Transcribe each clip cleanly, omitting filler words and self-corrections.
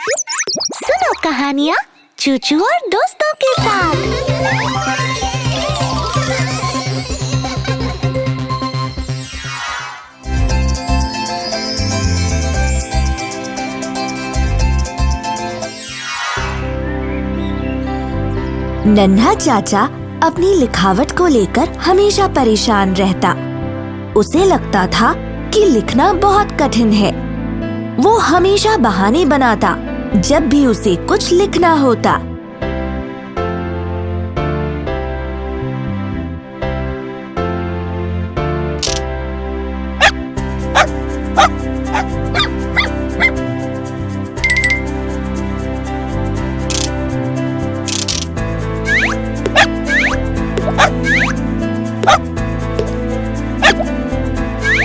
सुनो कहानियाँ चूचू और दोस्तों के साथ। नन्हा चाचा अपनी लिखावट को लेकर हमेशा परेशान रहता। उसे लगता था कि लिखना बहुत कठिन है। वो हमेशा बहाने बनाता जब भी उसे कुछ लिखना होता।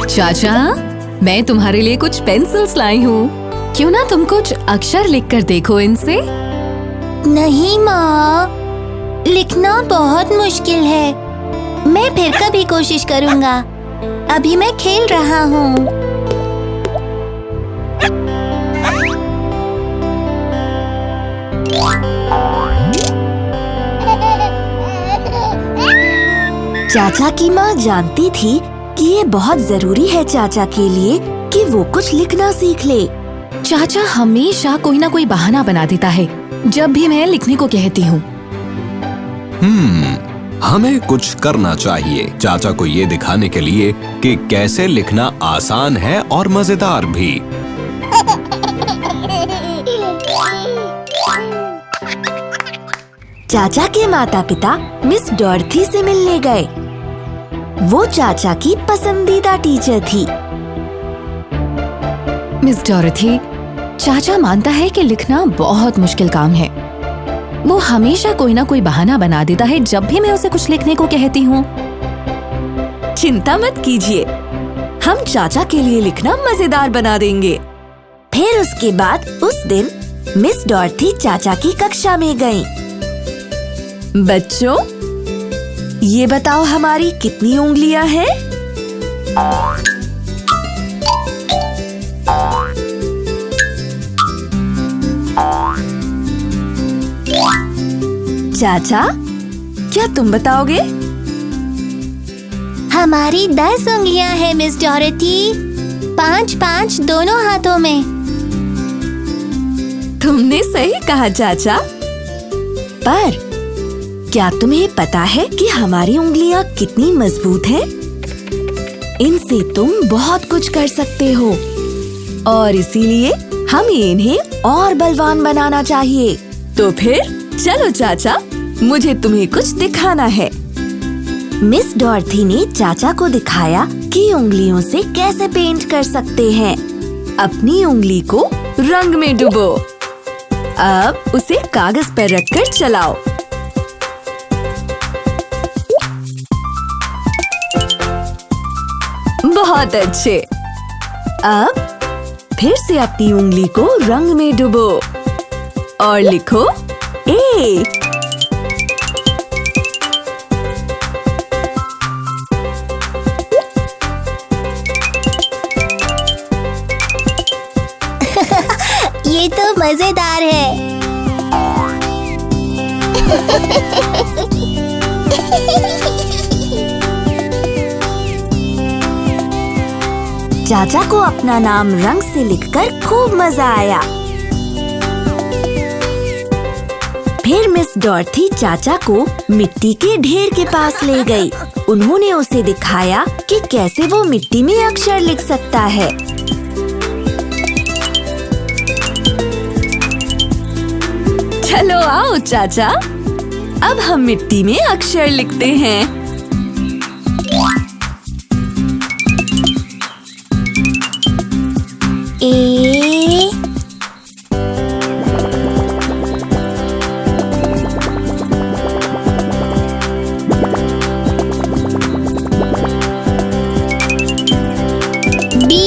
चाचा, मैं तुम्हारे लिए कुछ पेंसिल्स लाई हूँ। क्यों ना तुम कुछ अक्षर लिखकर देखो इनसे। नहीं माँ, लिखना बहुत मुश्किल है। मैं फिर कभी कोशिश करूँगा। अभी मैं खेल रहा हूँ। चाचा की माँ जानती थी कि ये बहुत जरूरी है चाचा के लिए कि वो कुछ लिखना सीख ले। चाचा हमेशा कोई ना कोई बहाना बना देता है जब भी मैं लिखने को कहती हूँ। हमें कुछ करना चाहिए चाचा को ये दिखाने के लिए कि कैसे लिखना आसान है और मजेदार भी। चाचा के माता पिता मिस डॉर्थी से मिलने गए। वो चाचा की पसंदीदा टीचर थी। मिस डॉरथी, चाचा मानता है कि लिखना बहुत मुश्किल काम है। वो हमेशा कोई ना कोई बहाना बना देता है जब भी मैं उसे कुछ लिखने को कहती हूँ। चिंता मत कीजिए, हम चाचा के लिए लिखना मजेदार बना देंगे। फिर उसके बाद उस दिन मिस डॉर्थी चाचा की कक्षा में गईं। बच्चों, ये बताओ हमारी कितनी उंगलियां हैं? चाचा, क्या तुम बताओगे? हमारी 10 उंगलियां हैं मिस डॉरथी। 5-5 दोनों हाथों में। तुमने सही कहा चाचा। पर क्या तुम्हें पता है कि हमारी उंगलियां कितनी मजबूत हैं? इनसे तुम बहुत कुछ कर सकते हो और इसीलिए हमें इन्हें और बलवान बनाना चाहिए। तो फिर चलो चाचा, मुझे तुम्हें कुछ दिखाना है। मिस डॉर्थी ने चाचा को दिखाया कि उंगलियों से कैसे पेंट कर सकते हैं। अपनी उंगली को रंग में डुबो। अब उसे कागज पर रखकर चलाओ। बहुत अच्छे। अब फिर से अपनी उंगली को रंग में डुबो और लिखो ए। ये तो मजेदार है। चाचा को अपना नाम रंग से लिखकर खूब मजा आया। फिर मिस डॉर्थी चाचा को मिट्टी के ढेर के पास ले गई। उन्होंने उसे दिखाया कि कैसे वो मिट्टी में अक्षर लिख सकता है। चलो आओ चाचा, अब हम मिट्टी में अक्षर लिखते हैं। ए, बी,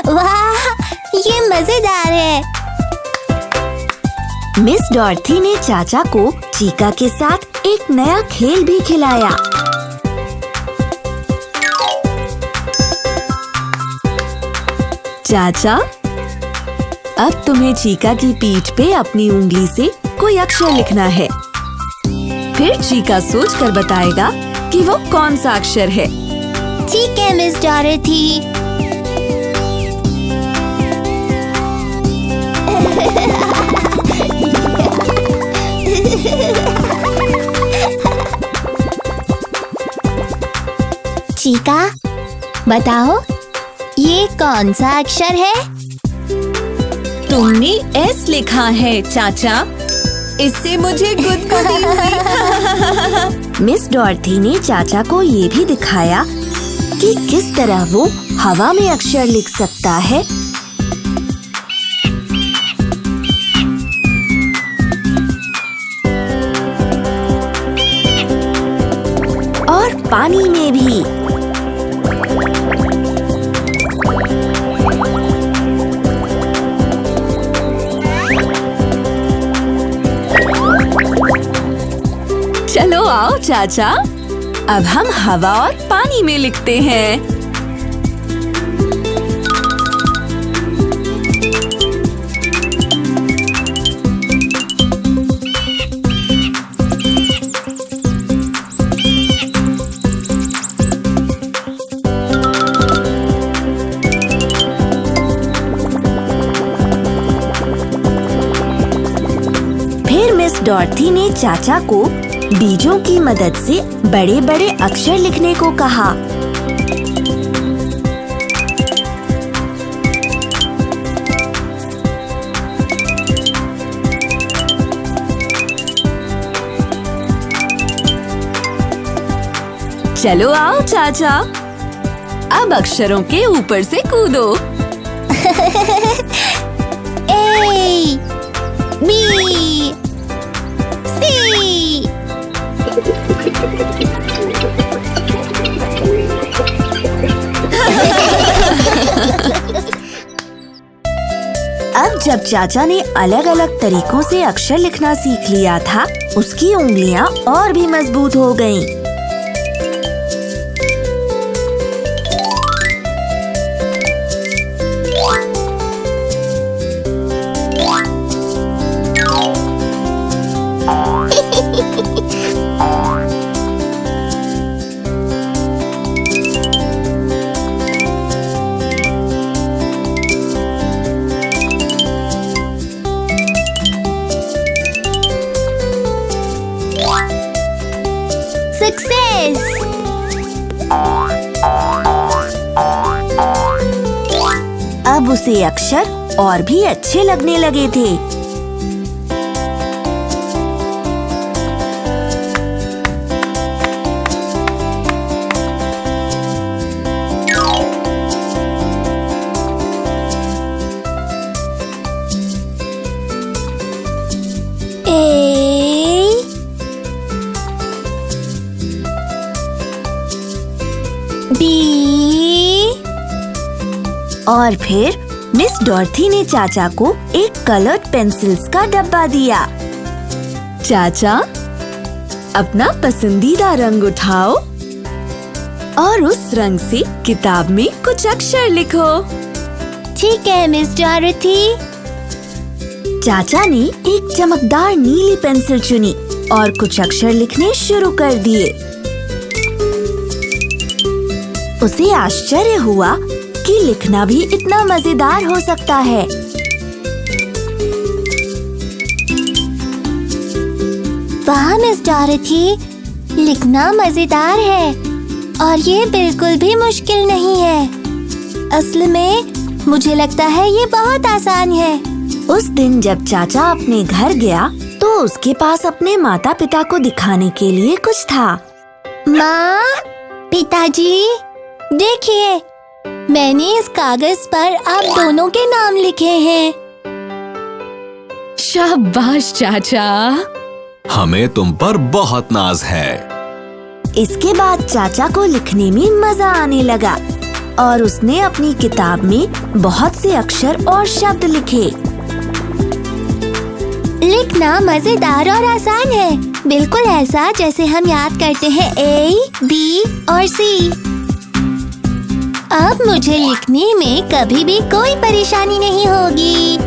वाह, ये मजेदार है। मिस डॉर्थी ने चाचा को चीका के साथ एक नया खेल भी खिलाया। चाचा, अब तुम्हें चीका की पीठ पे अपनी उंगली से कोई अक्षर लिखना है। फिर चीका सोचकर बताएगा कि वो कौन सा अक्षर है। ठीक है मिस डॉरेथी। चीका, बताओ ये कौन सा अक्षर है? तुमने एस लिखा है चाचा, इससे मुझे गुदगुदी हुई। मिस डॉर्थी ने चाचा को ये भी दिखाया कि किस तरह वो हवा में अक्षर लिख सकता है। और पानी में भी। चलो आओ चाचा, अब हम हवा और पानी में लिखते हैं। फिर मिस डॉर्थी ने चाचा को बीजों की मदद से बड़े-बड़े अक्षर लिखने को कहा। चलो आओ चाचा, अब अक्षरों के ऊपर से कूदो। A, B, C। अब जब चाचा ने अलग-अलग तरीकों से अक्षर लिखना सीख लिया था, उसकी उंगलियां और भी मजबूत हो गईं। सक्सेस। अब उसे अक्षर और भी अच्छे लगने लगे थे। और फिर मिस डॉर्थी ने चाचा को एक कलर्ड पेंसिल्स का डब्बा दिया। चाचा, अपना पसंदीदा रंग उठाओ और उस रंग से किताब में कुछ अक्षर लिखो। ठीक है मिस डॉरेथी। चाचा ने एक चमकदार नीली पेंसिल चुनी और कुछ अक्षर लिखने शुरू कर दिए। उसे आश्चर्य हुआ कि लिखना भी इतना मजेदार हो सकता है। वाह मिस डॉरेथी, लिखना मजेदार है और ये बिल्कुल भी मुश्किल नहीं है। असल में मुझे लगता है ये बहुत आसान है। उस दिन जब चाचा अपने घर गया तो उसके पास अपने माता पिता को दिखाने के लिए कुछ था। माँ, पिताजी, देखिए, मैंने इस कागज पर आप दोनों के नाम लिखे हैं। शाबाश चाचा, हमें तुम पर बहुत नाज है। इसके बाद चाचा को लिखने में मजा आने लगा और उसने अपनी किताब में बहुत से अक्षर और शब्द लिखे। लिखना मजेदार और आसान है, बिल्कुल ऐसा जैसे हम याद करते हैं A, B और C। अब मुझे लिखने में कभी भी कोई परेशानी नहीं होगी।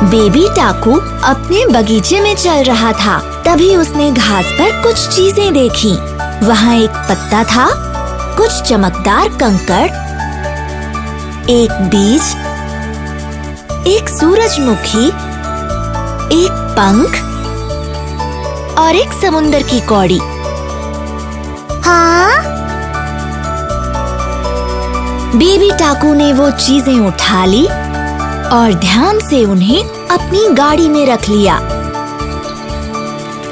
बेबी टाकू अपने बगीचे में चल रहा था। तभी उसने घास पर कुछ चीजें देखी। वहाँ एक पत्ता था, कुछ चमकदार कंकड़, एक बीज, एक सूरजमुखी, एक पंख और एक समुंदर की कौड़ी। हाँ? बेबी टाकू ने वो चीजें उठा ली और ध्यान से उन्हें अपनी गाड़ी में रख लिया।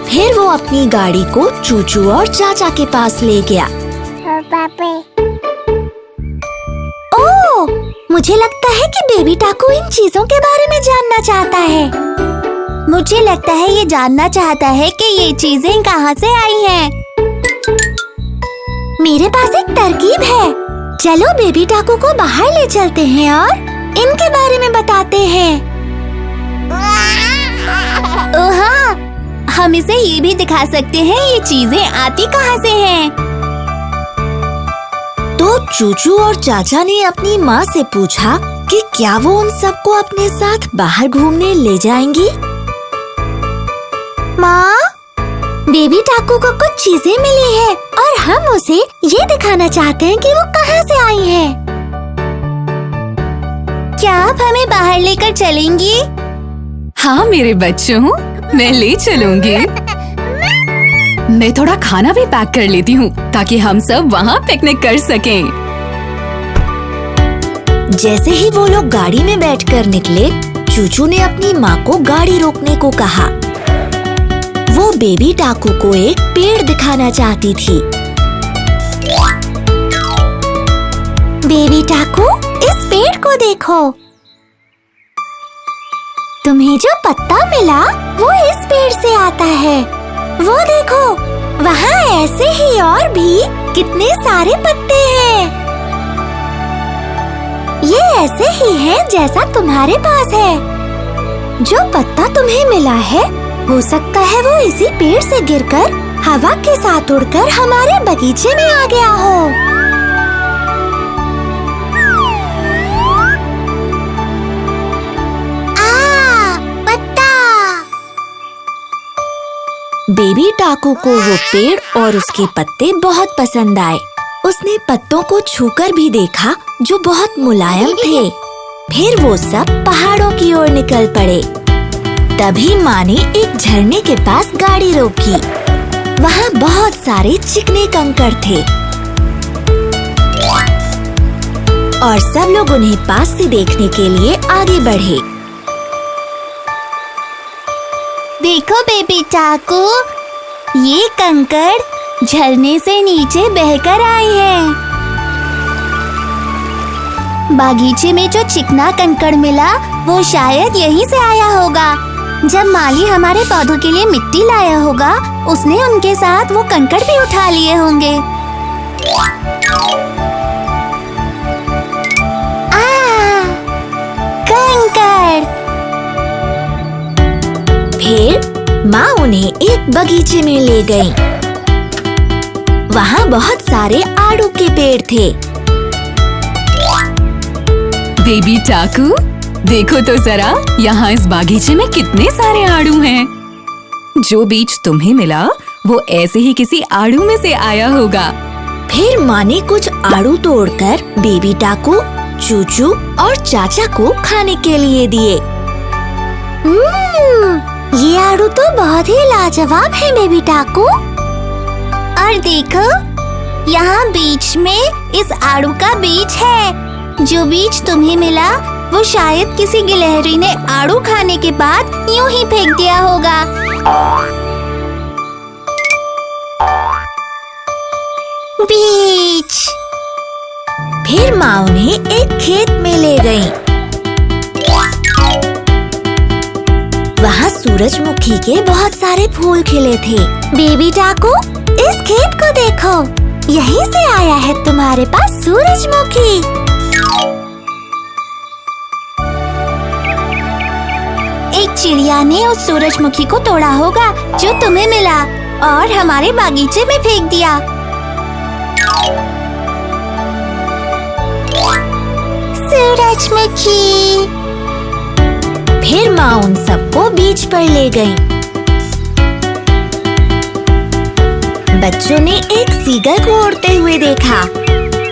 फिर वो अपनी गाड़ी को चूचू और चाचा के पास ले गया। ओह, मुझे लगता है कि बेबी टाकू इन चीजों के बारे में जानना चाहता है। मुझे लगता है ये जानना चाहता है कि ये चीजें कहाँ से आई हैं। मेरे पास एक तरकीब है। चलो बेबी टाकू को बाहर ले चलते हैं और इनके बारे में बताते हैं। ओह हाँ, हम इसे ये भी दिखा सकते हैं ये चीजें आती कहाँ से हैं। तो चूचू और चाचा ने अपनी माँ से पूछा कि क्या वो उन सबको अपने साथ बाहर घूमने ले जाएंगी। माँ, बेबी टाकू को कुछ चीजें मिली है और हम उसे ये दिखाना चाहते हैं कि वो कहाँ से आई है। क्या आप हमें बाहर लेकर चलेंगी? हाँ मेरे बच्चों, मैं ले चलूंगी। मैं थोड़ा खाना भी पैक कर लेती हूँ ताकि हम सब वहाँ पिकनिक कर सकें। जैसे ही वो लोग गाड़ी में बैठकर निकले, चूचू ने अपनी माँ को गाड़ी रोकने को कहा। वो बेबी टाकू को एक पेड़ दिखाना चाहती थी। बेबी टाकू, इस पेड़ को देखो। तुम्हें जो पत्ता मिला वो इस पेड़ से आता है। वो देखो, वहाँ ऐसे ही और भी कितने सारे पत्ते हैं। ये ऐसे ही है जैसा तुम्हारे पास है। जो पत्ता तुम्हें मिला है, हो सकता है वो इसी पेड़ से गिरकर हवा के साथ उड़कर हमारे बगीचे में आ गया हो। बेबी टाकू को वो पेड़ और उसके पत्ते बहुत पसंद आए। उसने पत्तों को छूकर भी देखा जो बहुत मुलायम थे। फिर वो सब पहाड़ों की ओर निकल पड़े। तभी माँ ने एक झरने के पास गाड़ी रोकी। वहाँ बहुत सारे चिकने कंकड़ थे और सब लोग उन्हें पास से देखने के लिए आगे बढ़े। देखो बेबी टाकू, ये कंकड़ झरने से नीचे बहकर आए हैं। बागीचे में जो चिकना कंकड़ मिला वो शायद यहीं से आया होगा। जब माली हमारे पौधों के लिए मिट्टी लाया होगा, उसने उनके साथ वो कंकड़ भी उठा लिए होंगे। कंकड़। फिर माँ उन्हें एक बगीचे में ले गई। वहाँ बहुत सारे आड़ू के पेड़ थे। बेबी टाकू, देखो तो जरा, यहाँ इस बागीचे में कितने सारे आड़ू हैं। जो बीज तुम्हें मिला वो ऐसे ही किसी आड़ू में से आया होगा। फिर माँ ने कुछ आड़ू तोड़कर बेबी टाकू, चूचू और चाचा को खाने के लिए दिए। ये आड़ू तो बहुत ही लाजवाब है बेबी टाकू। और देखो, यहाँ बीच में इस आड़ू का बीज है। जो बीज तुम्हें मिला वो शायद किसी गिलहरी ने आड़ू खाने के बाद यूं ही फेंक दिया होगा। बीज। फिर माँ उन्हें एक खेत में ले गई। सूरजमुखी के बहुत सारे फूल खिले थे। बेबी टाकू, इस खेत को देखो, यहीं से आया है तुम्हारे पास सूरजमुखी। एक चिड़िया ने उस सूरजमुखी को तोड़ा होगा जो तुम्हें मिला और हमारे बागीचे में फेंक दिया। सूरजमुखी। फिर माँ उन सबको बीच पर ले गई। बच्चों ने एक सीगल को उड़ते हुए देखा।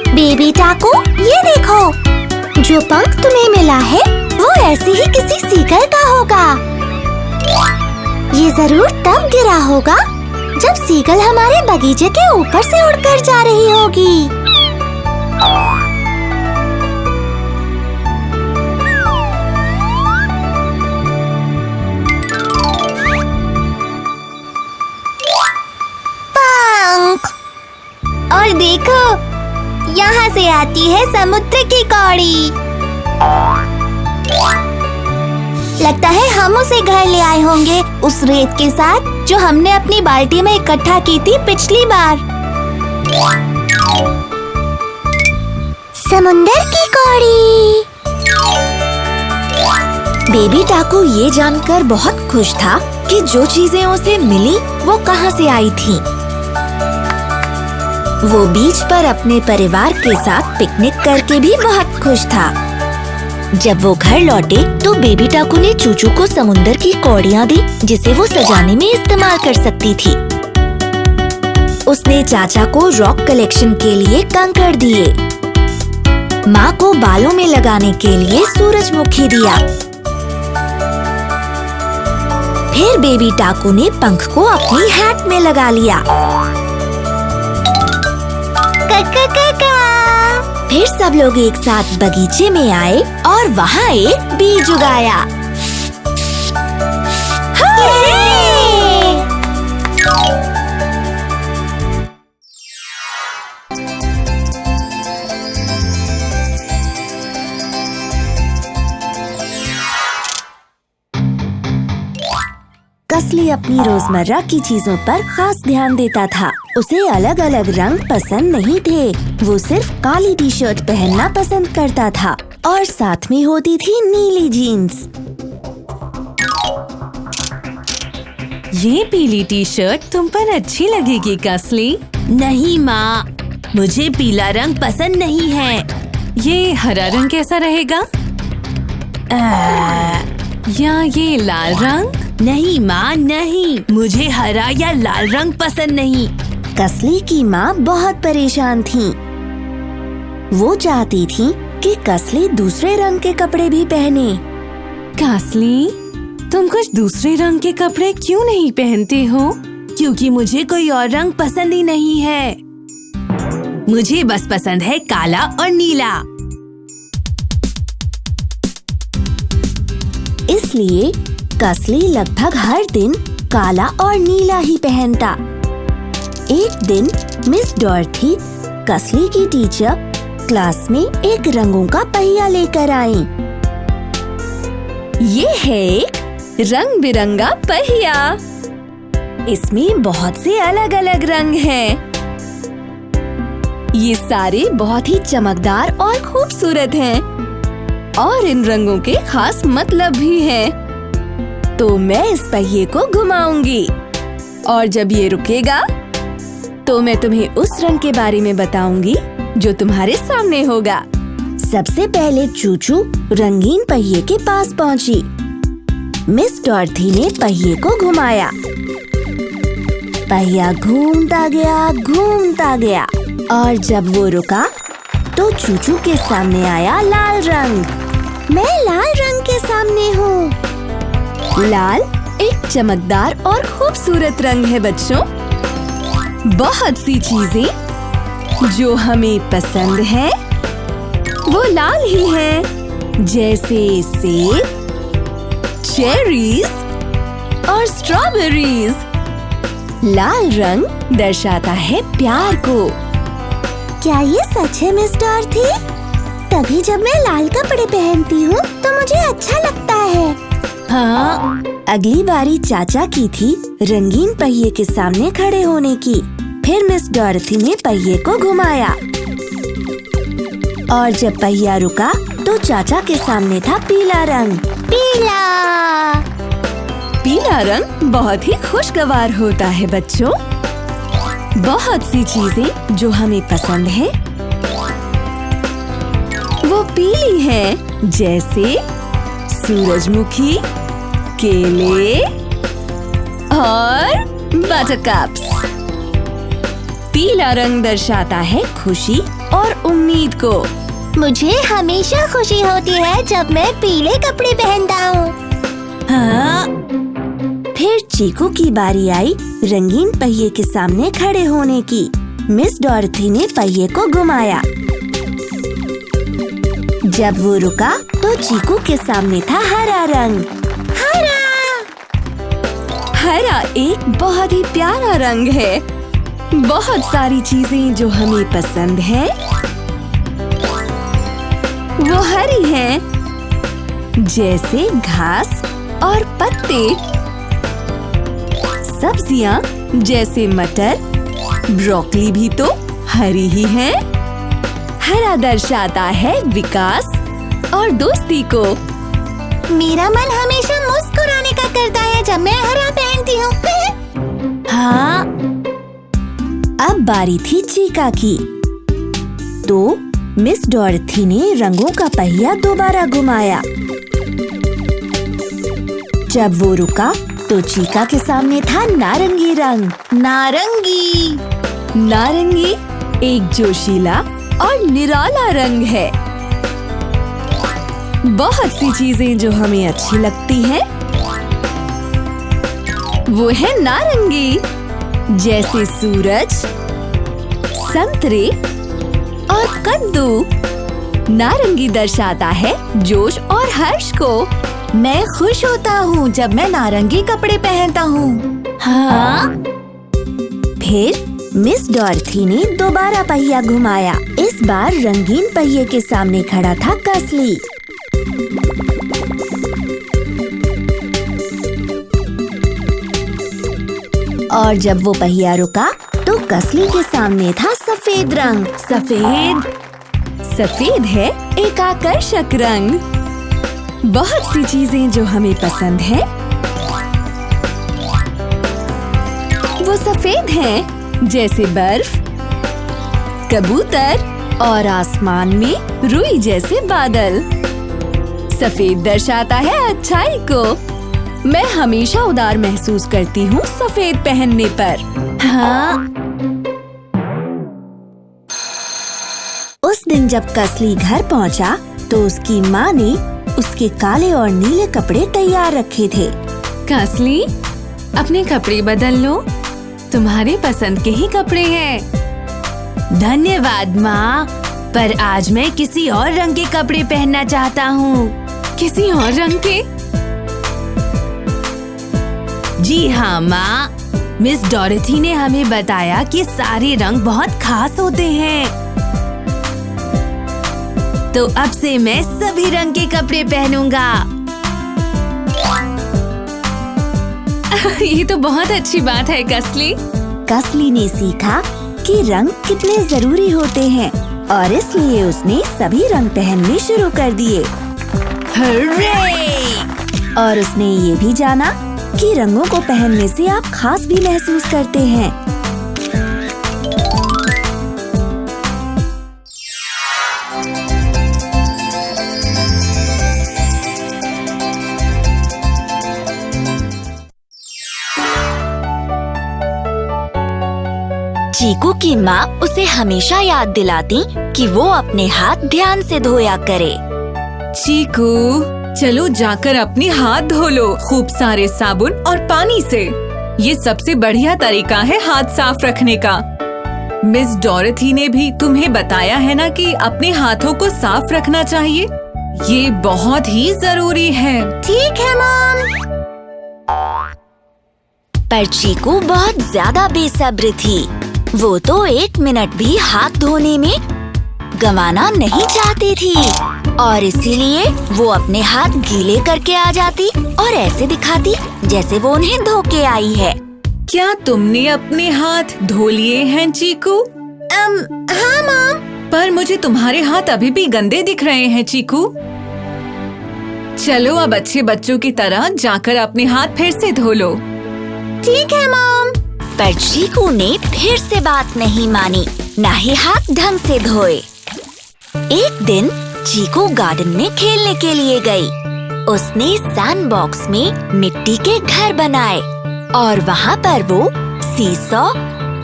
बेबी टाकू, ये देखो, जो पंख तुम्हें मिला है वो ऐसे ही किसी सीगल का होगा। ये जरूर तब गिरा होगा जब सीगल हमारे बगीचे के ऊपर से उड़कर जा रही होगी। पंख। और देखो, यहाँ से आती है समुद्र की कौड़ी। लगता है हम उसे घर ले आए होंगे, उस रेत के साथ जो हमने अपनी बाल्टी में इकट्ठा की थी पिछली बार। समुद्र की कौड़ी। बेबी टाकू ये जानकर बहुत खुश था कि जो चीजें उसे मिली वो कहाँ से आई थी। वो बीच पर अपने परिवार के साथ पिकनिक करके भी बहुत खुश था। जब वो घर लौटे तो बेबी टाकू ने चूचू को समुंदर की कौड़ियाँ दी जिसे वो सजाने में इस्तेमाल कर सकती थी। उसने चाचा को रॉक कलेक्शन के लिए कंकड़ दिए। माँ को बालों में लगाने के लिए सूरजमुखी दिया। फिर बेबी टाकू ने पंख को अपनी हैट में लगा लिया। फिर सब लोग एक साथ बगीचे में आए और वहाँ एक बीज उगाया। कसली अपनी रोजमर्रा की चीजों पर खास ध्यान देता था। उसे अलग अलग रंग पसंद नहीं थे। वो सिर्फ काली टी शर्ट पहनना पसंद करता था और साथ में होती थी नीली जीन्स। ये पीली टी शर्ट तुम पर अच्छी लगेगी कसली। नहीं माँ, मुझे पीला रंग पसंद नहीं है। ये हरा रंग कैसा रहेगा? या ये लाल रंग? नहीं माँ, नहीं, मुझे हरा या लाल रंग पसंद नहीं। कसली की माँ बहुत परेशान थी। वो चाहती थी कि कसली दूसरे रंग के कपड़े भी पहने। कसली, तुम कुछ दूसरे रंग के कपड़े क्यों नहीं पहनते हो? क्योंकि मुझे कोई और रंग पसंद ही नहीं है। मुझे बस पसंद है काला और नीला। इसलिए कसली लगभग हर दिन काला और नीला ही पहनता। एक दिन मिस डॉर्थी, कसली की टीचर, क्लास में एक रंगों का पहिया लेकर आई। ये है एक रंग बिरंगा पहिया। इसमें बहुत से अलग अलग रंग हैं। ये सारे बहुत ही चमकदार और खूबसूरत हैं और इन रंगों के खास मतलब भी हैं। तो मैं इस पहिए को घुमाऊंगी और जब ये रुकेगा तो मैं तुम्हें उस रंग के बारे में बताऊंगी जो तुम्हारे सामने होगा। सबसे पहले चूचू रंगीन पहिए के पास पहुंची। मिस डॉर्थी ने पहिए को घुमाया। पहिया घूमता गया और जब वो रुका तो चूचू के सामने आया लाल रंग। मैं लाल रंग के सामने हूँ। लाल एक चमकदार और खूबसूरत रंग है बच्चों। बहुत सी चीजें जो हमें पसंद है वो लाल ही हैं, जैसे सेब, चेरीज और स्ट्रॉबेरीज। लाल रंग दर्शाता है प्यार को। क्या ये सच है मिस डॉर्थी? तभी जब मैं लाल कपड़े पहनती हूँ तो मुझे अच्छा लगता है। हाँ, अगली बारी चाचा की थी रंगीन पहिए के सामने खड़े होने की। फिर मिस डॉरेथी ने पहिए को घुमाया और जब पहिया रुका तो चाचा के सामने था पीला रंग। पीला रंग बहुत ही खुशगवार होता है बच्चों। बहुत सी चीजें जो हमें पसंद है वो पीली हैं, जैसे सूरजमुखी, केले और बटरकप्स। पीला रंग दर्शाता है खुशी और उम्मीद को। मुझे हमेशा खुशी होती है जब मैं पीले कपड़े पहनता हूँ। हाँ। फिर चीकू की बारी आई रंगीन पहिए के सामने खड़े होने की। मिस डॉरेथी ने पहिए को घुमाया। जब वो रुका तो चीकू के सामने था हरा रंग। हरा एक बहुत ही प्यारा रंग है। बहुत सारी चीजें जो हमें पसंद है वो हरी हैं, जैसे घास और पत्ते। सब्जियां जैसे मटर, ब्रोकली भी तो हरी ही हैं। हरा दर्शाता है विकास और दोस्ती को। मेरा मन हमेशा मुस्कुराने का करता है जब मैं हरा पहनती हूँ। हाँ। अब बारी थी चीका की। तो मिस डॉरेथी ने रंगों का पहिया दोबारा घुमाया। जब वो रुका तो चीका के सामने था नारंगी रंग। नारंगी एक जोशीला और निराला रंग है। बहुत सी चीजें जो हमें अच्छी लगती हैं वो है नारंगी, जैसे सूरज, संतरे और कद्दू। नारंगी दर्शाता है जोश और हर्ष को। मैं खुश होता हूँ जब मैं नारंगी कपड़े पहनता हूँ। हाँ। फिर मिस डॉरेथी ने दोबारा पहिया घुमाया। इस बार रंगीन पहिए के सामने खड़ा था कसली। और जब वो पहिया रुका तो कसली के सामने था सफेद रंग। सफेद है एक आकर्षक रंग। बहुत सी चीजें जो हमें पसंद है वो सफेद हैं, जैसे बर्फ, कबूतर और आसमान में रुई जैसे बादल। सफेद दर्शाता है अच्छाई को। मैं हमेशा उदार महसूस करती हूँ सफेद पहनने पर। हाँ। उस दिन जब कसली घर पहुँचा तो उसकी माँ ने उसके काले और नीले कपड़े तैयार रखे थे। कसली, अपने कपड़े बदल लो। तुम्हारे पसंद के ही कपड़े हैं। धन्यवाद माँ, पर आज मैं किसी और रंग के कपड़े पहनना चाहता हूँ। किसी और रंग के? जी हाँ माँ, मिस डॉरेथी ने हमें बताया कि सारे रंग बहुत खास होते हैं। तो अब से मैं सभी रंग के कपड़े पहनूंगा। ये तो बहुत अच्छी बात है कसली। कसली ने सीखा कि रंग कितने जरूरी होते हैं और इसलिए उसने सभी रंग पहनने शुरू कर दिए। हर्रे! और उसने ये भी जाना कि रंगों को पहनने से आप खास भी महसूस करते हैं। चीकू की माँ उसे हमेशा याद दिलाती कि वो अपने हाथ ध्यान से धोया करे। चीकू, चलो जाकर अपने हाथ धो लो खूब सारे साबुन और पानी से। ये सबसे बढ़िया तरीका है हाथ साफ रखने का। मिस डॉरेथी ने भी तुम्हें बताया है ना कि अपने हाथों को साफ रखना चाहिए। ये बहुत ही जरूरी है। ठीक है मॉम। पर चीकू बहुत ज्यादा बेसब्र थी। वो तो 1 मिनट भी हाथ धोने में गंवाना नहीं चाहती थी। और इसीलिए वो अपने हाथ गीले करके आ जाती और ऐसे दिखाती जैसे वो उन्हें धो के आई है। क्या तुमने अपने हाथ धो लिए हैं चीकू? हाँ मॉम। पर मुझे तुम्हारे हाथ अभी भी गंदे दिख रहे हैं चीकू। चलो अब अच्छे बच्चों की तरह जाकर अपने हाथ फिर से धो लो। ठीक है मॉम। पर चीकू ने फिर से बात नहीं मानी, ना ही हाथ ढंग से धोए। एक दिन चीकू गार्डन में खेलने के लिए गई। उसने सैंडबॉक्स में मिट्टी के घर बनाए और वहाँ पर वो सीसॉ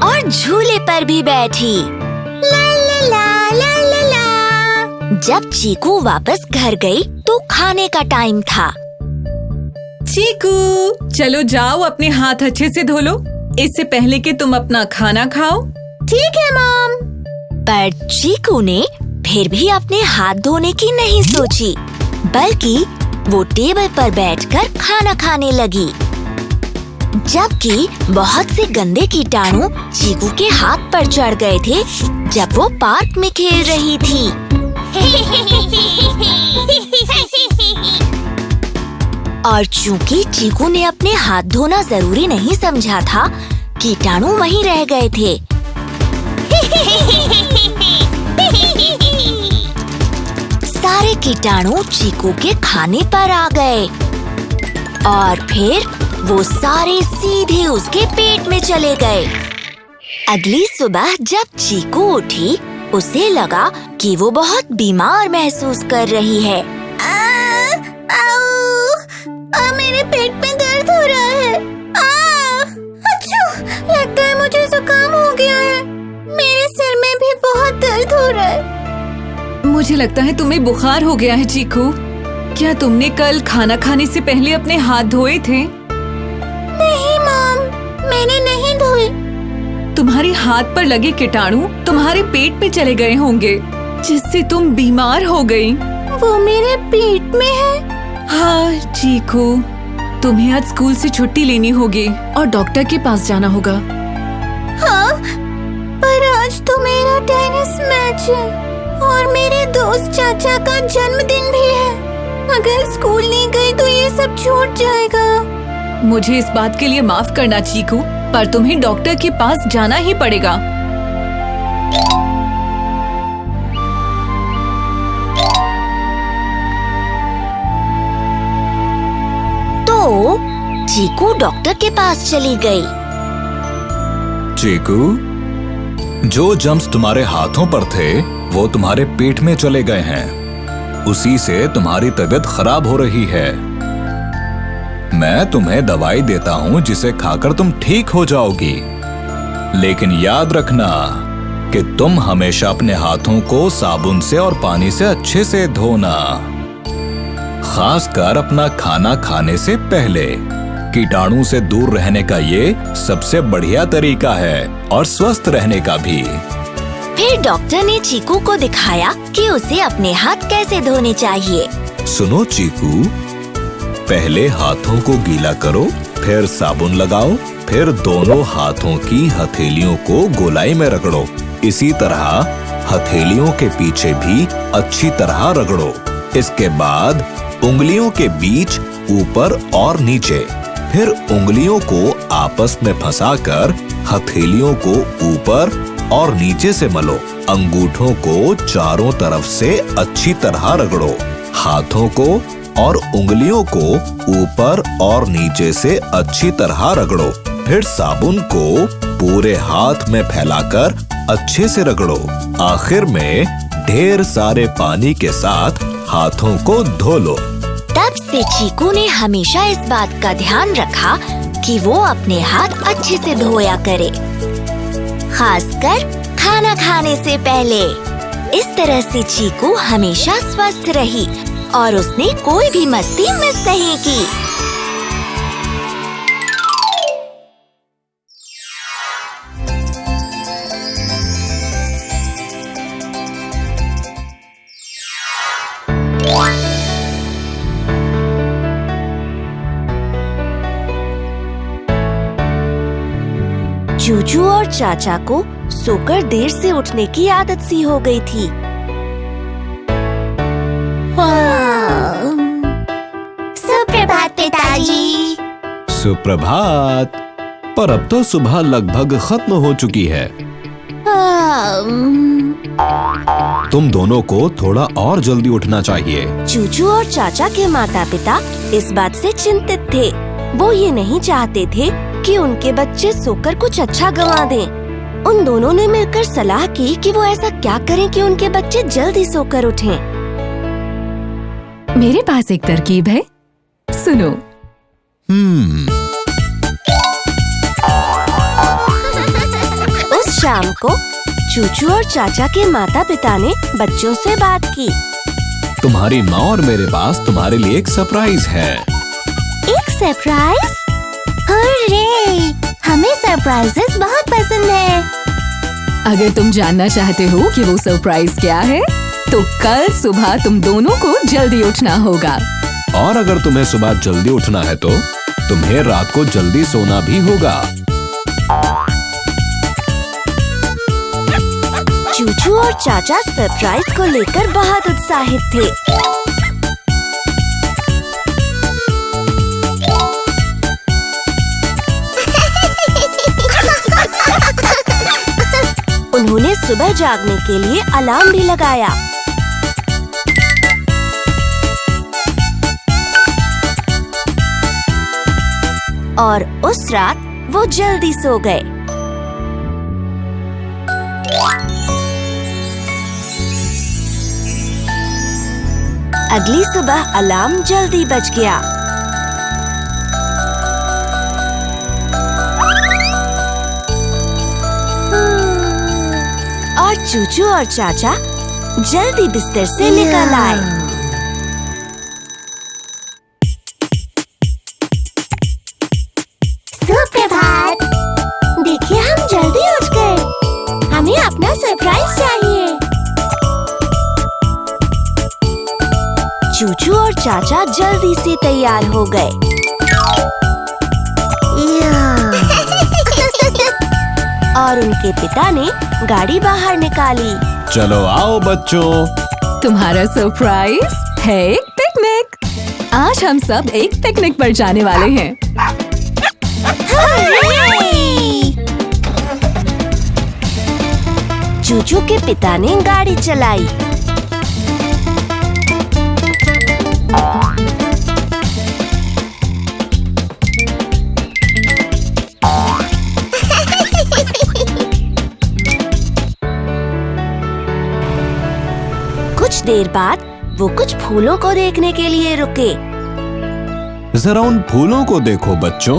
और झूले पर भी बैठी। ला ला ला ला ला ला। जब चीकू वापस घर गई तो खाने का टाइम था। चीकू चलो जाओ अपने हाथ अच्छे से धो लो, इससे पहले कि तुम अपना खाना खाओ। ठीक है मॉम। पर चीकू ने फिर भी अपने हाथ धोने की नहीं सोची, बल्कि वो टेबल पर बैठकर खाना खाने लगी। जबकि बहुत से गंदे कीटाणु चीकू के हाथ पर चढ़ गए थे जब वो पार्क में खेल रही थी। और चूंकि चीकू ने अपने हाथ धोना जरूरी नहीं समझा था, कीटाणु वहीं रह गए थे। सारे कीटाणु चीकू के खाने पर आ गए और फिर वो सारे सीधे उसके पेट में चले गए। अगली सुबह जब चीकू उठी, उसे लगा कि वो बहुत बीमार महसूस कर रही है। मेरे पेट में दर्द हो रहा है। अच्छू, लगता है मुझे जुकाम हो गया है। मेरे सिर में भी बहुत दर्द हो रहा है। मुझे लगता है तुम्हें बुखार हो गया है चीकू। क्या तुमने कल खाना खाने से पहले अपने हाथ धोए थे? नहीं मॉम, मैंने नहीं धोए। तुम्हारे हाथ पर लगे कीटाणु तुम्हारे पेट में चले गए होंगे, जिससे तुम बीमार हो गई। वो मेरे पेट में है। हाँ चीकू, तुम्हें आज स्कूल से छुट्टी लेनी होगी और डॉक्टर के पास जाना होगा। हाँ, पर आज तो मेरा टेनिस मैच है और मेरे दोस्त चाचा का जन्मदिन भी है। अगर स्कूल नहीं गई तो ये सब छूट जाएगा। मुझे इस बात के लिए माफ करना चीकू, पर तुम्हें डॉक्टर के पास जाना ही पड़ेगा। तो चीकू डॉक्टर के पास चली गई। चीकू, जो जर्म्स तुम्हारे हाथों पर थे वो तुम्हारे पेट में चले गए हैं। उसी से तुम्हारी तबीयत खराब हो रही है। मैं तुम्हें दवाई देता हूँ जिसे खाकर तुम ठीक हो जाओगी। लेकिन याद रखना कि तुम हमेशा अपने हाथों को साबुन से और पानी से अच्छे से धोना, खासकर अपना खाना खाने से पहले। कीटाणु से दूर रहने का ये सबसे बढ़िया तरीका है और स्वस्थ रहने का भी। फिर डॉक्टर ने चीकू को दिखाया कि उसे अपने हाथ कैसे धोने चाहिए। सुनो चीकू, पहले हाथों को गीला करो, फिर साबुन लगाओ, फिर दोनों हाथों की हथेलियों को गोलाई में रगड़ो। इसी तरह हथेलियों के पीछे भी अच्छी तरह रगड़ो। इसके बाद उंगलियों के बीच ऊपर और नीचे, फिर उंगलियों को आपस में फंसाकर हथेलियों को ऊपर और नीचे से मलो। अंगूठों को चारों तरफ से अच्छी तरह रगड़ो। हाथों को और उंगलियों को ऊपर और नीचे से अच्छी तरह रगड़ो। फिर साबुन को पूरे हाथ में फैलाकर अच्छे से रगड़ो। आखिर में ढेर सारे पानी के साथ हाथों को धो लो। तब से चीकू ने हमेशा इस बात का ध्यान रखा कि वो अपने हाथ अच्छे से धोया करे, खासकर खाना खाने से पहले। इस तरह से चीकू हमेशा स्वस्थ रही और उसने कोई भी मस्ती मिस नहीं की। चूचू और चाचा को सोकर देर से उठने की आदत सी हो गई थी। सुप्रभात पिताजी। सुप्रभात। पर अब तो सुबह लगभग खत्म हो चुकी है। तुम दोनों को थोड़ा और जल्दी उठना चाहिए। चूचू और चाचा के माता पिता इस बात से चिंतित थे। वो ये नहीं चाहते थे कि उनके बच्चे सोकर कुछ अच्छा गंवा दें। उन दोनों ने मिलकर सलाह की कि वो ऐसा क्या करें कि उनके बच्चे जल्दी सोकर उठें। मेरे पास एक तरकीब है, सुनो। उस शाम को चूचू और चाचा के माता पिता ने बच्चों से बात की। तुम्हारी माँ और मेरे पास तुम्हारे लिए एक सरप्राइज है। एक सरप्राइज? हुर्रे! हमें सरप्राइजेस बहुत पसंद है। अगर तुम जानना चाहते हो कि वो सरप्राइज क्या है, तो कल सुबह तुम दोनों को जल्दी उठना होगा। और अगर तुम्हें सुबह जल्दी उठना है तो तुम्हें रात को जल्दी सोना भी होगा। चूचू और चाचा सरप्राइज को लेकर बहुत उत्साहित थे। उन्होंने सुबह जागने के लिए अलार्म भी लगाया। और उस रात वो जल्दी सो गए। अगली सुबह अलार्म जल्दी बज गया। और चूचू और चाचा जल्दी बिस्तर से निकल आए। सुप्रभात। देखिए, हम जल्दी उठ गए। हमें अपना सरप्राइज चाहिए। चूचू और चाचा जल्दी से तैयार हो गए। और उनके पिता ने गाड़ी बाहर निकाली। चलो आओ बच्चों। तुम्हारा सरप्राइज है एक पिकनिक। आज हम सब एक पिकनिक पर जाने वाले हैं। चूचू के पिता ने गाड़ी चलाई। कुछ देर बाद वो कुछ फूलों को देखने के लिए रुके। जरा उन फूलों को देखो बच्चों।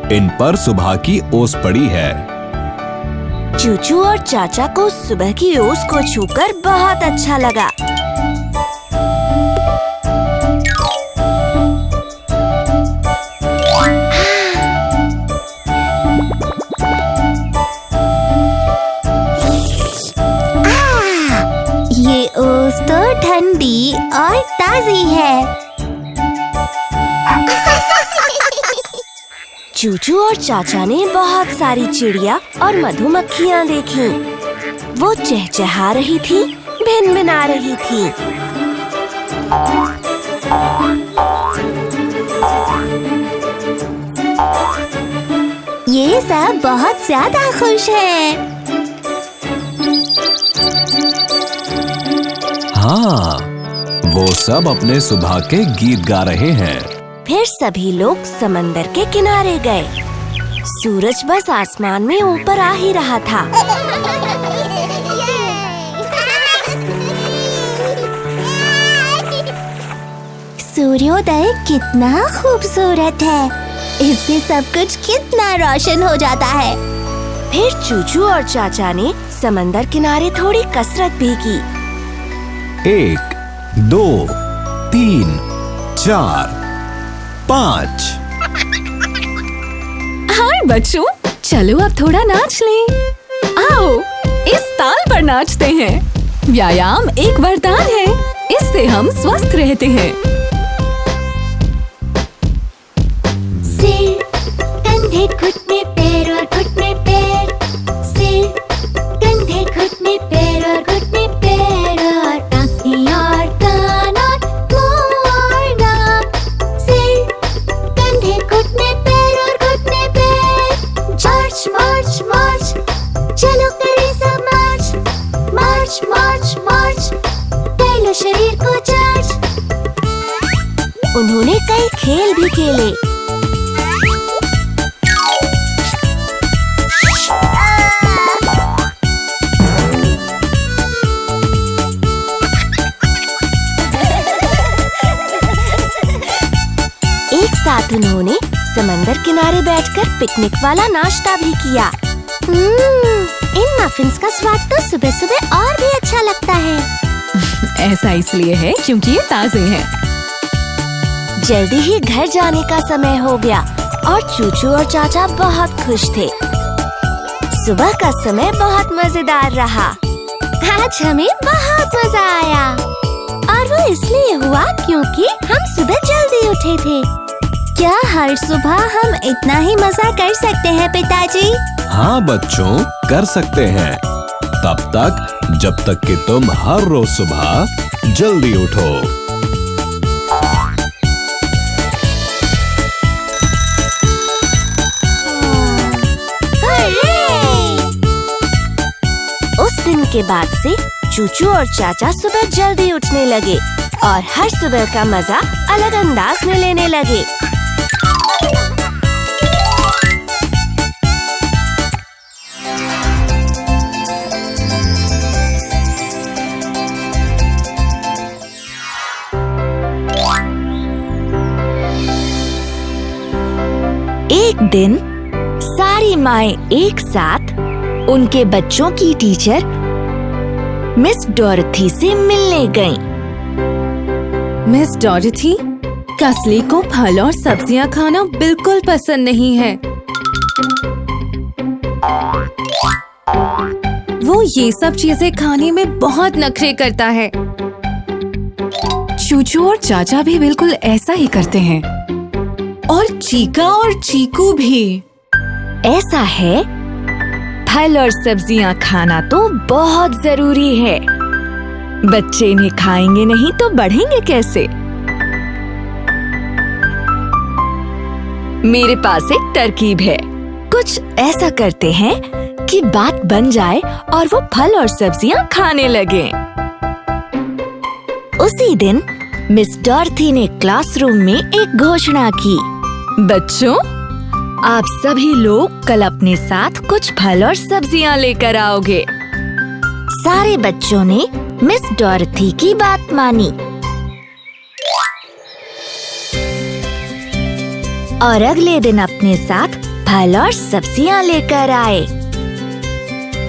इन पर सुबह की ओस पड़ी है। चूचू और चाचा को सुबह की ओस को छूकर बहुत अच्छा लगा। ये ओस तो ठंडी और ताजी है। चूचू और चाचा ने बहुत सारी चिड़िया और मधुमक्खियाँ देखीं। वो चहचहा रही थी, भिनभिना रही थी। ये सब बहुत ज्यादा खुश हैं। हाँ, वो सब अपने सुबह के गीत गा रहे हैं। फिर सभी लोग समंदर के किनारे गए। सूरज बस आसमान में ऊपर आ ही रहा था। सूर्योदय कितना खूबसूरत है। इससे सब कुछ कितना रोशन हो जाता है। फिर चूचू और चाचा ने समंदर किनारे थोड़ी कसरत भी की। 1, 2, 3, 4, 5। हाय बच्चों, चलो अब थोड़ा नाच लें। आओ, इस ताल पर नाचते हैं। व्यायाम एक वरदान है, इससे हम स्वस्थ रहते हैं। सिर, कंधे, घुटने, पैर और घुटने पैर। सिर, कंधे, घुटने, पैर और घुटने पैर और आँखें और कान उन्होंने कई खेल भी खेले। एक साथ उन्होंने समंदर किनारे बैठकर पिकनिक वाला नाश्ता भी किया। इन मफिन्स का स्वाद तो सुबह सुबह और भी अच्छा लगता है। ऐसा इसलिए है क्योंकि ये ताजे हैं। जल्दी ही घर जाने का समय हो गया और चूचू और चाचा बहुत खुश थे। सुबह का समय बहुत मजेदार रहा। आज हमें बहुत मजा आया और वो इसलिए हुआ क्योंकि हम सुबह जल्दी उठे थे। क्या हर सुबह हम इतना ही मजा कर सकते हैं पिताजी? हाँ बच्चों, कर सकते हैं। तब तक जब तक कि तुम हर रोज सुबह जल्दी उठो। उस दिन के बाद से चूचू और चाचा सुबह जल्दी उठने लगे और हर सुबह का मजा अलग अंदाज में लेने लगे। एक दिन सारी माएं एक साथ उनके बच्चों की टीचर मिस डोरथी से मिलने गईं। मिस डोरथी, कसली को फल और सब्जियां खाना बिल्कुल पसंद नहीं है। वो ये सब चीजें खाने में बहुत नखरे करता है। चूचू और चाचा भी बिल्कुल ऐसा ही करते हैं। और चीका और चीकू भी। ऐसा है, फल और सब्जियां खाना तो बहुत जरूरी है। बच्चे इन्हें खाएंगे नहीं तो बढ़ेंगे कैसे? मेरे पास एक तरकीब है। कुछ ऐसा करते हैं कि बात बन जाए और वो फल और सब्जियां खाने लगे। उसी दिन मिस डॉर्थी ने क्लासरूम में एक घोषणा की। बच्चों, आप सभी लोग कल अपने साथ कुछ फल और सब्जियां लेकर आओगे। सारे बच्चों ने मिस डॉर्थी की बात मानी और अगले दिन अपने साथ फल और सब्जियां लेकर आए।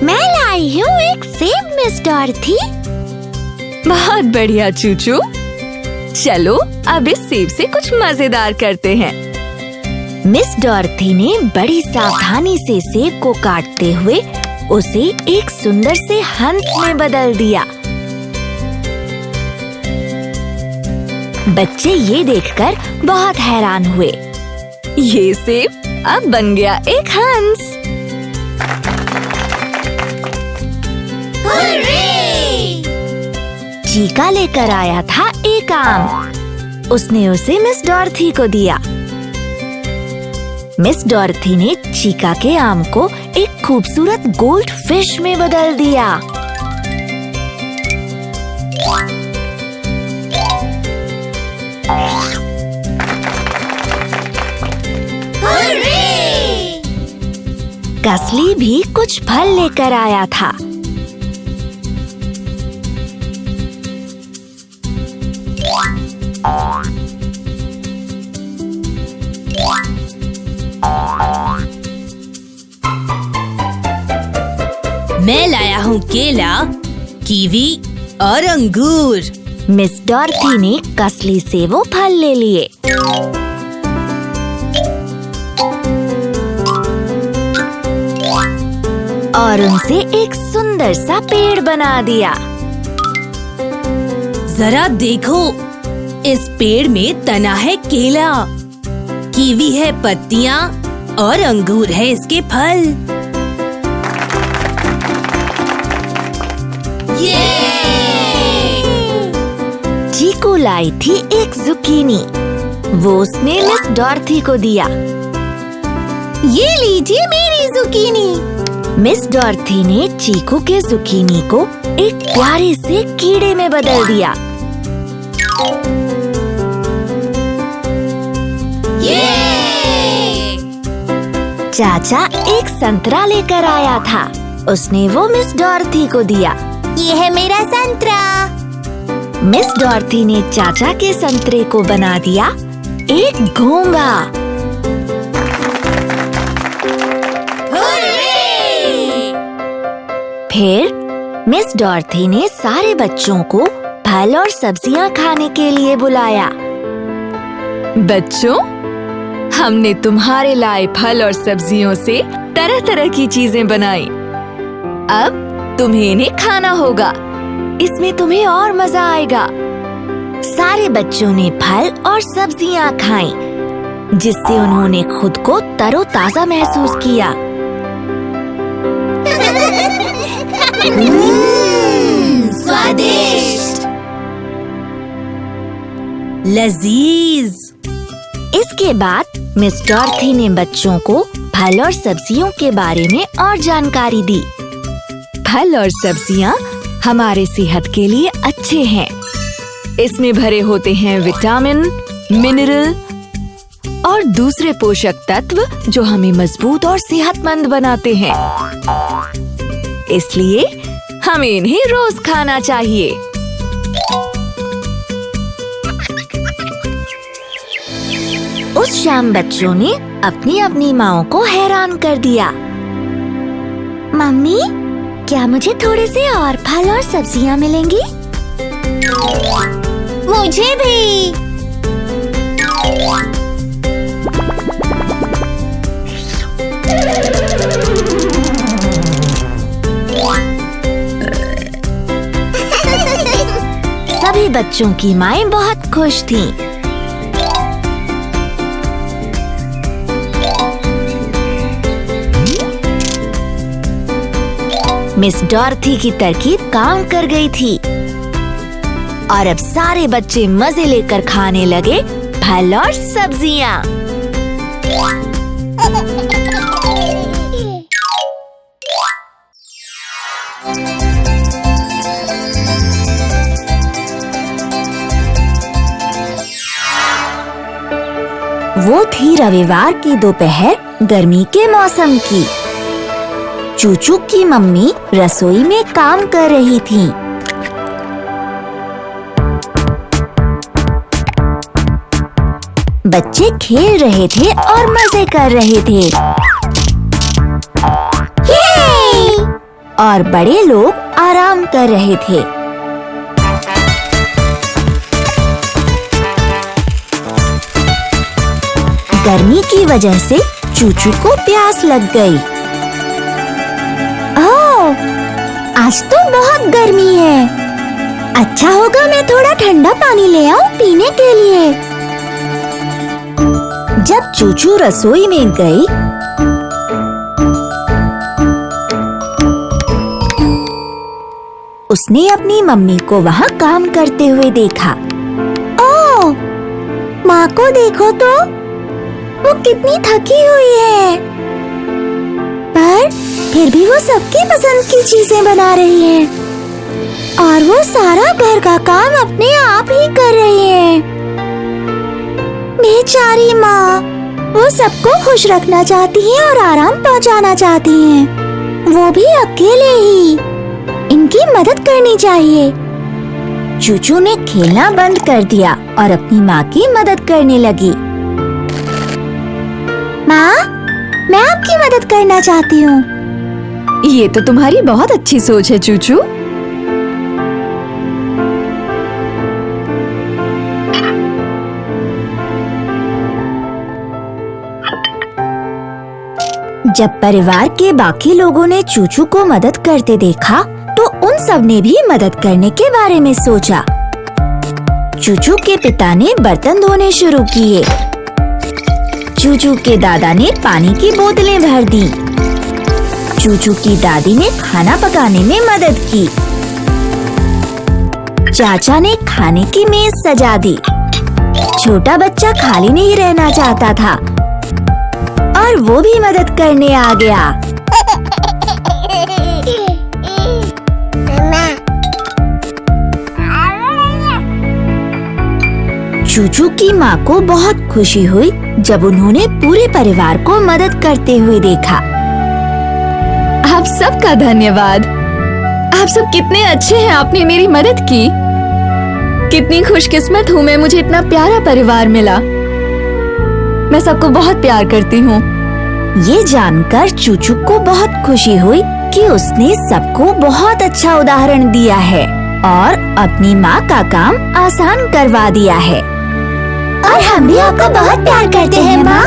मैं लाई हूँ एक सेब मिस डॉर्थी। बहुत बढ़िया चूचू, चलो अब इस सेब से कुछ मजेदार करते हैं। मिस डॉर्थी ने बड़ी सावधानी से सेब को काटते हुए उसे एक सुंदर से हंस में बदल दिया। बच्चे ये देखकर बहुत हैरान हुए। ये सेब अब बन गया एक हंस। चीका लेकर आया था एक आम। उसने उसे मिस डॉर्थी को दिया। मिस डॉर्थी ने चीका के आम को एक खूबसूरत गोल्ड फिश में बदल दिया। कसली भी कुछ फल लेकर आया था। मैं लाया हूँ केला, कीवी और अंगूर। मिस डॉर्थी ने कसली से वो फल ले लिए। और उनसे एक सुंदर सा पेड़ बना दिया। जरा देखो, इस पेड़ में तना है केला, कीवी है पत्तियां और अंगूर है इसके फल। चीकू लाई थी एक जुकीनी। वो उसने मिस डॉर्थी को दिया। ये लीजिए मेरी जुकीनी। मिस डॉर्थी ने चीकू के जुकीनी को एक प्यारे से कीड़े में बदल दिया। चाचा एक संतरा लेकर आया था। उसने वो मिस डॉर्थी को दिया। ये है मेरा संतरा। मिस डॉर्थी ने चाचा के संतरे को बना दिया एक घोंगा। फिर मिस डॉर्थी ने सारे बच्चों को फल और सब्जियां खाने के लिए बुलाया। बच्चों, हमने तुम्हारे लाए फल और सब्जियों से तरह तरह की चीजें बनाई। अब तुम्हें इन्हें खाना होगा। इसमें तुम्हें और मजा आएगा। सारे बच्चों ने फल और सब्जियां खाईं, जिससे उन्होंने खुद को तरोताजा महसूस किया। स्वादिष्ट, लजीज। इसके बाद मिस डॉर्थी ने बच्चों को फल और सब्जियों के बारे में और जानकारी दी। फल और सब्जियां हमारे सेहत के लिए अच्छे हैं। इसमें भरे होते हैं विटामिन, मिनरल और दूसरे पोषक तत्व जो हमें मजबूत और सेहतमंद बनाते हैं। इसलिए हमें इन्हें रोज खाना चाहिए। उस शाम बच्चों ने अपनी अपनी माँओं को हैरान कर दिया। मम्मी, क्या मुझे थोड़े से और फल और सब्जियां मिलेंगी? मुझे भी। सभी बच्चों की माएं बहुत खुश थीं। मिस डॉर्थी की तरकीब काम कर गई थी और अब सारे बच्चे मजे लेकर खाने लगे फल और सब्जियां। वो थी रविवार की दोपहर, गर्मी के मौसम की। चूचू की मम्मी रसोई में काम कर रही थी। बच्चे खेल रहे थे और मजे कर रहे थे। और बड़े लोग आराम कर रहे थे। गर्मी की वजह से चूचू को प्यास लग गई। आज तो बहुत गर्मी है। अच्छा होगा मैं थोड़ा ठंडा पानी ले आऊं पीने के लिए। जब चूचू रसोई में गई, उसने अपनी मम्मी को वहाँ काम करते हुए देखा। ओह, माँ को देखो तो, वो कितनी थकी हुई है। पर फिर भी वो सबकी पसंद की चीजें बना रही है और वो सारा घर का काम अपने आप ही कर रही है। बेचारी माँ, वो सबको खुश रखना चाहती है और आराम पहुँचाना चाहती हैं। वो भी अकेले ही। इनकी मदद करनी चाहिए। चूचू ने खेलना बंद कर दिया और अपनी माँ की मदद करने लगी। माँ, मैं आपकी मदद करना चाहती हूँ। ये तो तुम्हारी बहुत अच्छी सोच है चूचू। जब परिवार के बाकी लोगों ने चूचू को मदद करते देखा, तो उन सब ने भी मदद करने के बारे में सोचा। चूचू के पिता ने बर्तन धोने शुरू किए। चूचू के दादा ने पानी की बोतलें भर दी। चूचू की दादी ने खाना पकाने में मदद की। चाचा ने खाने की मेज सजा दी। छोटा बच्चा खाली नहीं रहना चाहता था और वो भी मदद करने आ गया। चूचू की माँ को बहुत खुशी हुई जब उन्होंने पूरे परिवार को मदद करते हुए देखा। आप सबका धन्यवाद। आप सब कितने अच्छे हैं, आपने मेरी मदद की। कितनी खुशकिस्मत हूँ मैं, मुझे इतना प्यारा परिवार मिला। मैं सबको बहुत प्यार करती हूँ। ये जानकर चूचू को बहुत खुशी हुई कि उसने सबको बहुत अच्छा उदाहरण दिया है और अपनी माँ का काम आसान करवा दिया है। और हम भी आपका बहुत प्यार करते हैं माँ।